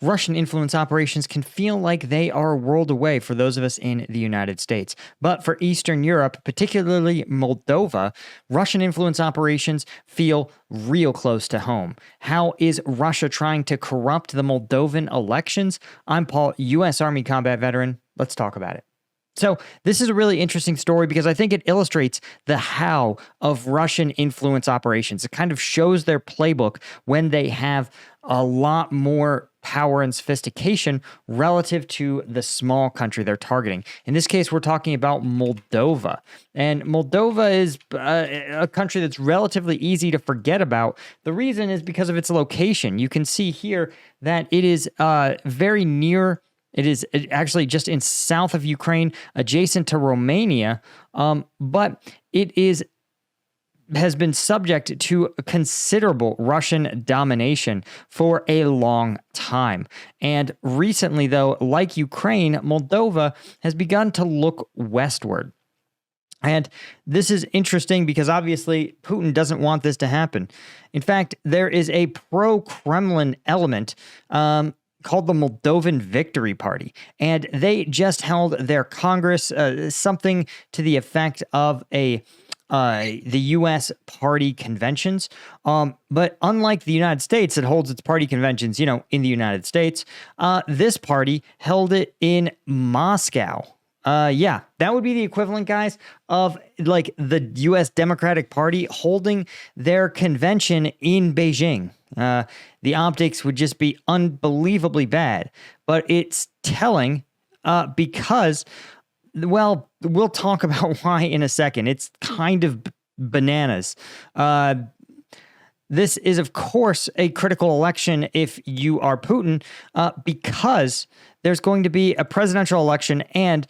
Russian influence operations can feel like they are a world away for those of us in the United States. But for Eastern Europe, particularly Moldova, Russian influence operations feel real close to home. How is Russia trying to corrupt the Moldovan elections? I'm Paul, U.S. Army combat veteran. Let's talk about it. So this is a really interesting story because I think it illustrates the how of Russian influence operations. It kind of shows their playbook when they have a lot more power and sophistication relative to the small country they're targeting. In this case, we're talking about Moldova. And Moldova is a country that's relatively easy to forget about. The reason is because of its location. You can see here that it is very near. It is actually just in south of Ukraine, adjacent to Romania, but it has been subject to considerable Russian domination for a long time. And recently, though, like Ukraine, Moldova has begun to look westward. And this is interesting because obviously Putin doesn't want this to happen. In fact, there is a pro-Kremlin element called the Moldovan Victory Party. And they just held their Congress, something to the effect of the U.S. party conventions. But unlike the United States that holds its party conventions, in the United States, this party held it in Moscow. Yeah, that would be the equivalent, guys, of like the U.S. Democratic Party holding their convention in Beijing. The optics would just be unbelievably bad, but it's telling because, well, we'll talk about why in a second. It's kind of bananas. This is, of course, a critical election if you are Putin, because there's going to be a presidential election and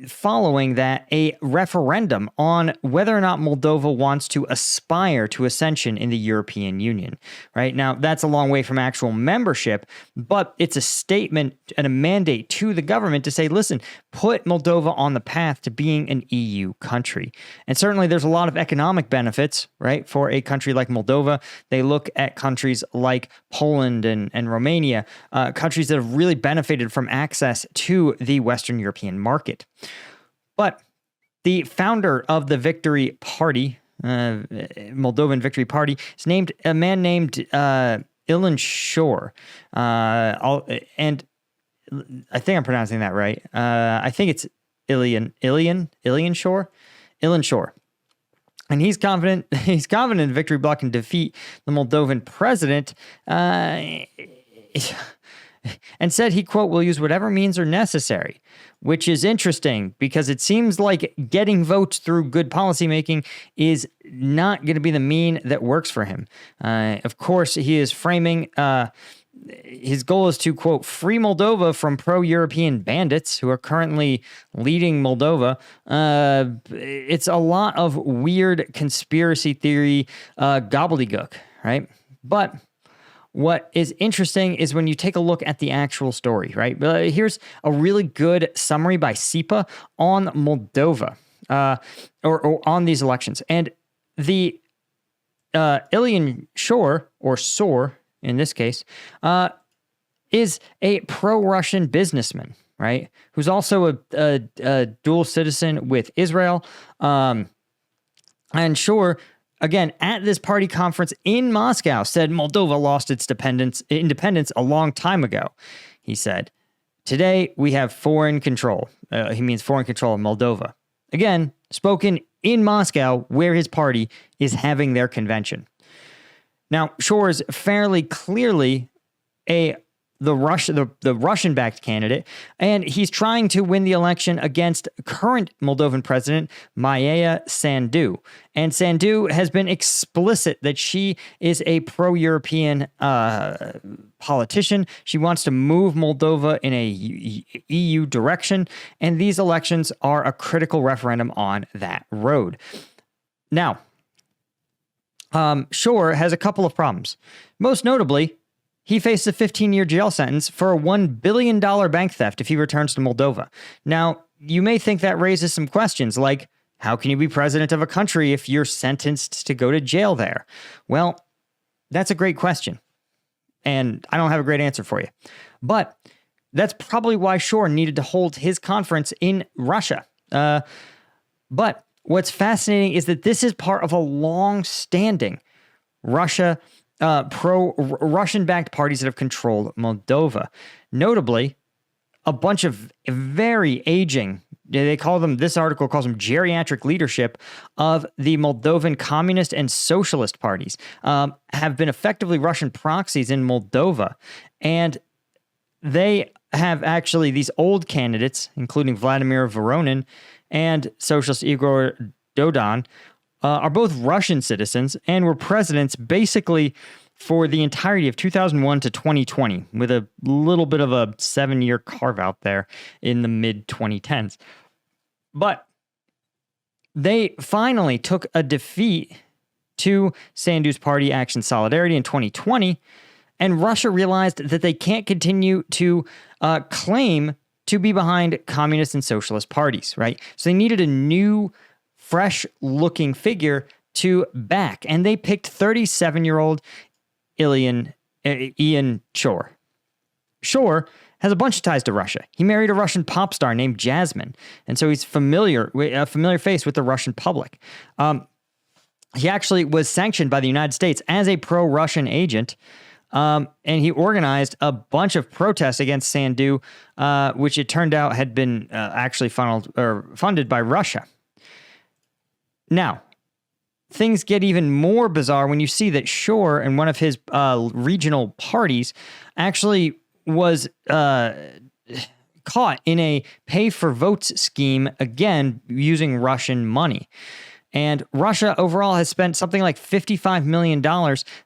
following that, a referendum on whether or not Moldova wants to aspire to ascension in the European Union. Right now, that's a long way from actual membership, but it's a statement and a mandate to the government to say, listen, put Moldova on the path to being an EU country. And certainly there's a lot of economic benefits, right, for a country like Moldova. They look at countries like Poland and Romania, countries that have really benefited from access to the Western European market. But the founder of the Victory Party, Moldovan Victory Party, is a man named Ilan Shor. And I think I'm pronouncing that right. I think it's Ilan Shor. And he's confident the Victory Bloc can defeat the Moldovan president. And said he, quote, will use whatever means are necessary, which is interesting because it seems like getting votes through good policymaking is not going to be the mean that works for him. Of course, he is framing his goal is to, quote, free Moldova from pro-European bandits who are currently leading Moldova. It's a lot of weird conspiracy theory gobbledygook, right? But what is interesting is when you take a look at the actual story, right? Here's a really good summary by SIPA on Moldova, or on these elections. And the Ilan Shor, or Sor in this case, is a pro-Russian businessman, right? Who's also a dual citizen with Israel. And Shor, again, at this party conference in Moscow, said Moldova lost its independence a long time ago. He said, today we have foreign control. He means foreign control of Moldova. Again, spoken in Moscow, where his party is having their convention. Now, Shor is fairly clearly the Russian-backed candidate, and he's trying to win the election against current Moldovan president Maia Sandu. And Sandu has been explicit that she is a pro-European politician. She wants to move Moldova in a EU direction, and these elections are a critical referendum on that road. Now, Shor has a couple of problems. Most notably, he faced a 15-year jail sentence for a $1 billion bank theft if he returns to Moldova. Now, you may think that raises some questions like, how can you be president of a country if you're sentenced to go to jail there? Well, that's a great question. And I don't have a great answer for you. But that's probably why Shor needed to hold his conference in Russia. But what's fascinating is that this is part of a long-standing pro-Russian-backed parties that have controlled Moldova. Notably, a bunch of very aging, this article calls them geriatric leadership of the Moldovan communist and socialist parties, have been effectively Russian proxies in Moldova. And they have actually these old candidates, including Vladimir Voronin and socialist Igor Dodon, are both Russian citizens and were presidents basically for the entirety of 2001 to 2020, with a little bit of a 7-year carve-out there in the mid-2010s. But they finally took a defeat to Sandu's party Action Solidarity in 2020, and Russia realized that they can't continue to claim to be behind communist and socialist parties, right? So they needed a new, fresh-looking figure to back, and they picked 37-year-old Ilan Shor. Shor has a bunch of ties to Russia. He married a Russian pop star named Jasmine, and so he's a familiar face with the Russian public. He actually was sanctioned by the United States as a pro-Russian agent, and he organized a bunch of protests against Sandu, which it turned out had been actually funded by Russia. Now, things get even more bizarre when you see that Shor and one of his regional parties actually was caught in a pay-for-votes scheme, again, using Russian money. And Russia overall has spent something like $55 million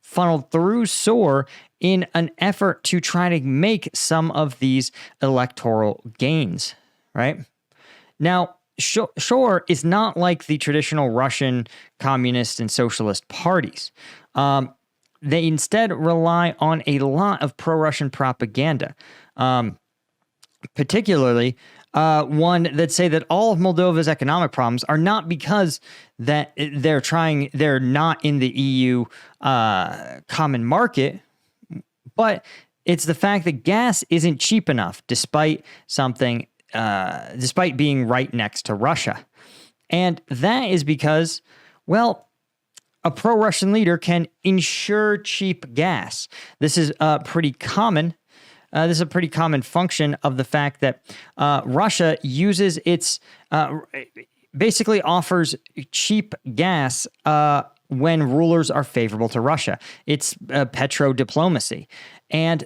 funneled through Shor in an effort to try to make some of these electoral gains, right? Now, Shor is not like the traditional Russian communist and socialist parties. They instead rely on a lot of pro-Russian propaganda, particularly one that say that all of Moldova's economic problems are not because that they're not in the EU common market, but it's the fact that gas isn't cheap enough, despite being right next to Russia. And that is because, well, a pro-Russian leader can ensure cheap gas. This is pretty common. This is a pretty common function of the fact that Russia uses basically offers cheap gas when rulers are favorable to Russia. It's petro-diplomacy. And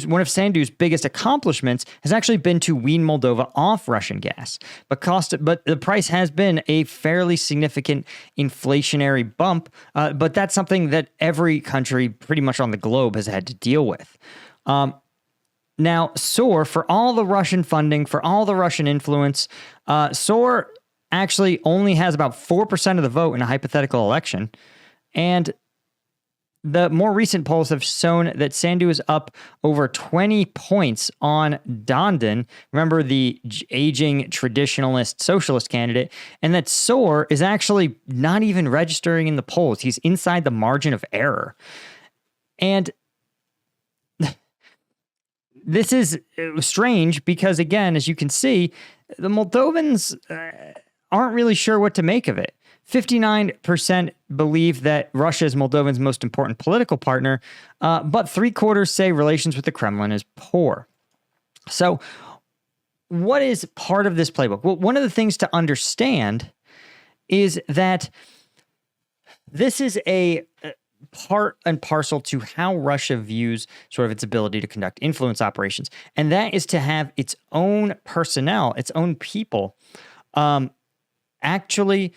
one of Sandu's biggest accomplishments has actually been to wean Moldova off Russian gas. But the price has been a fairly significant inflationary bump, but that's something that every country pretty much on the globe has had to deal with. Now, Shor, for all the Russian funding, for all the Russian influence, Shor actually only has about 4% of the vote in a hypothetical election, and the more recent polls have shown that Sandu is up over 20 points on Dodon, remember the aging traditionalist socialist candidate, and that Shor is actually not even registering in the polls. He's inside the margin of error. And this is strange because, again, as you can see, the Moldovans aren't really sure what to make of it. 59% believe that Russia is Moldovan's most important political partner, but 3/4 say relations with the Kremlin is poor. So what is part of this playbook? Well, one of the things to understand is that this is a part and parcel to how Russia views sort of its ability to conduct influence operations, and that is to have its own personnel, its own people, actually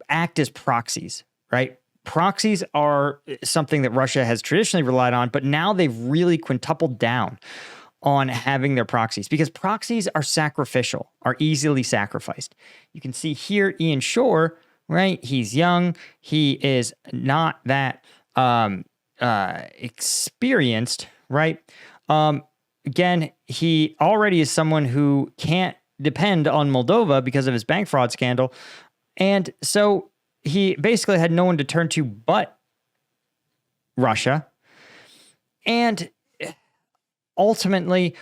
act as proxies, right? Proxies are something that Russia has traditionally relied on, but now they've really quintupled down on having their proxies because proxies are sacrificial, are easily sacrificed. You can see here Ilan Shor, right? He's young. He is not that experienced, right? Again, he already is someone who can't depend on Moldova because of his bank fraud scandal. And so he basically had no one to turn to but Russia. And ultimately,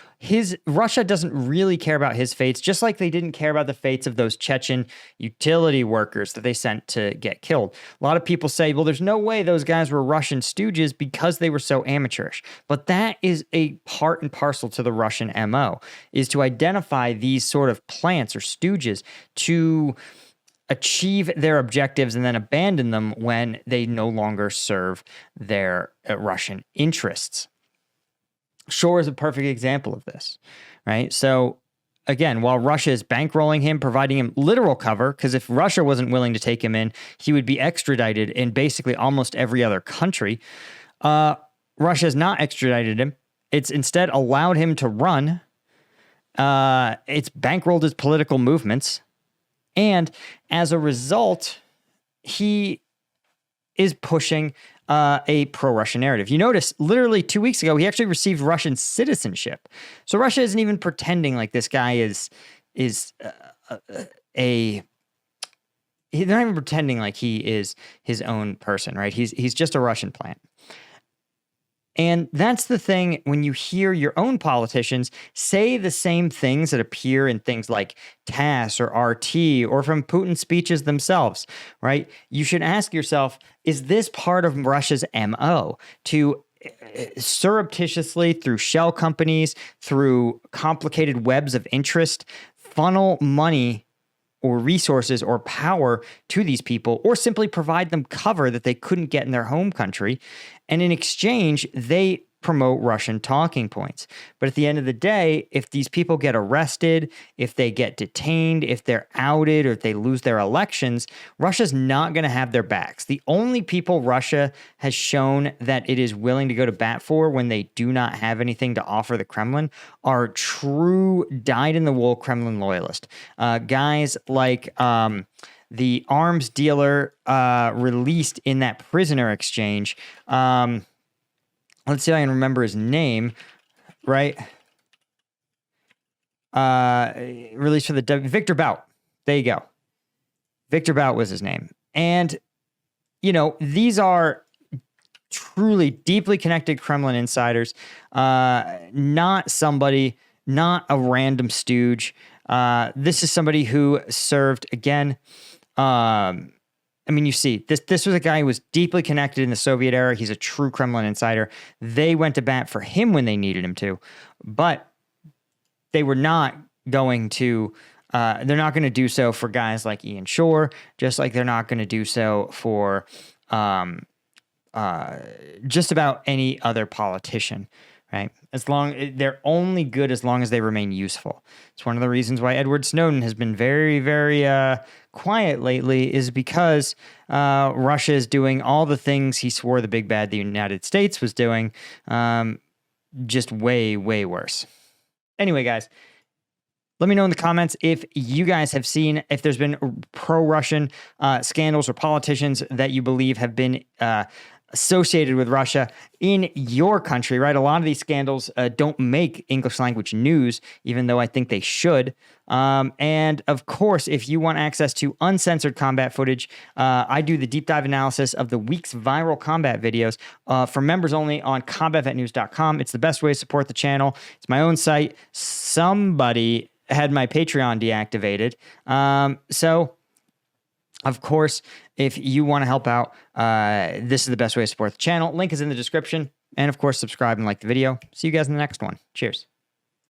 Russia doesn't really care about his fates, just like they didn't care about the fates of those Chechen utility workers that they sent to get killed. A lot of people say, well, there's no way those guys were Russian stooges because they were so amateurish. But that is a part and parcel to the Russian MO, is to identify these sort of plants or stooges to achieve their objectives and then abandon them when they no longer serve their Russian interests. Shor is a perfect example of this, right? So again, while Russia is bankrolling him, providing him literal cover, because if Russia wasn't willing to take him in, he would be extradited in basically almost every other country. Russia has not extradited him. It's instead allowed him to run. It's bankrolled his political movements. And as a result, he is pushing a pro-Russian narrative. You notice, literally 2 weeks ago, he actually received Russian citizenship. So Russia isn't even pretending like this guy is they're not even pretending like he is his own person, right? He's just a Russian plant. And that's the thing when you hear your own politicians say the same things that appear in things like TASS or RT or from Putin's speeches themselves, right? You should ask yourself, is this part of Russia's MO to surreptitiously, through shell companies, through complicated webs of interest, funnel money or resources or power to these people, or simply provide them cover that they couldn't get in their home country? And in exchange, they promote Russian talking points. But at the end of the day, if these people get arrested, if they get detained, if they're outed, or if they lose their elections, Russia's not going to have their backs. The only people Russia has shown that it is willing to go to bat for when they do not have anything to offer the Kremlin are true dyed-in-the-wool Kremlin loyalists. Guys like the arms dealer released in that prisoner exchange. Let's see if I can remember his name, right? Released for the Victor Bout. There you go. Victor Bout was his name. And, you know, these are truly deeply connected Kremlin insiders, not a random stooge. This is somebody who served, again, I mean, you see, this was a guy who was deeply connected in the Soviet era. He's a true Kremlin insider. They went to bat for him when they needed him to, but they were not going to, they're not going to do so for guys like Ilan Shor, just like they're not going to do so for just about any other politician, right? They're only good as long as they remain useful. It's one of the reasons why Edward Snowden has been very, very quiet lately, is because Russia is doing all the things he swore the big bad the United States was doing, just way, way worse. Anyway, guys, let me know in the comments if you guys have seen, if there's been pro-Russian scandals or politicians that you believe have been associated with Russia in your country, right? A lot of these scandals don't make English language news, even though I think they should. And of course, if you want access to uncensored combat footage, I do the deep dive analysis of the week's viral combat videos for members only on combatvetnews.com. It's the best way to support the channel. It's my own site. Somebody had my Patreon deactivated. So of course, if you want to help out, this is the best way to support the channel. Link is in the description. And of course, subscribe and like the video. See you guys in the next one. Cheers.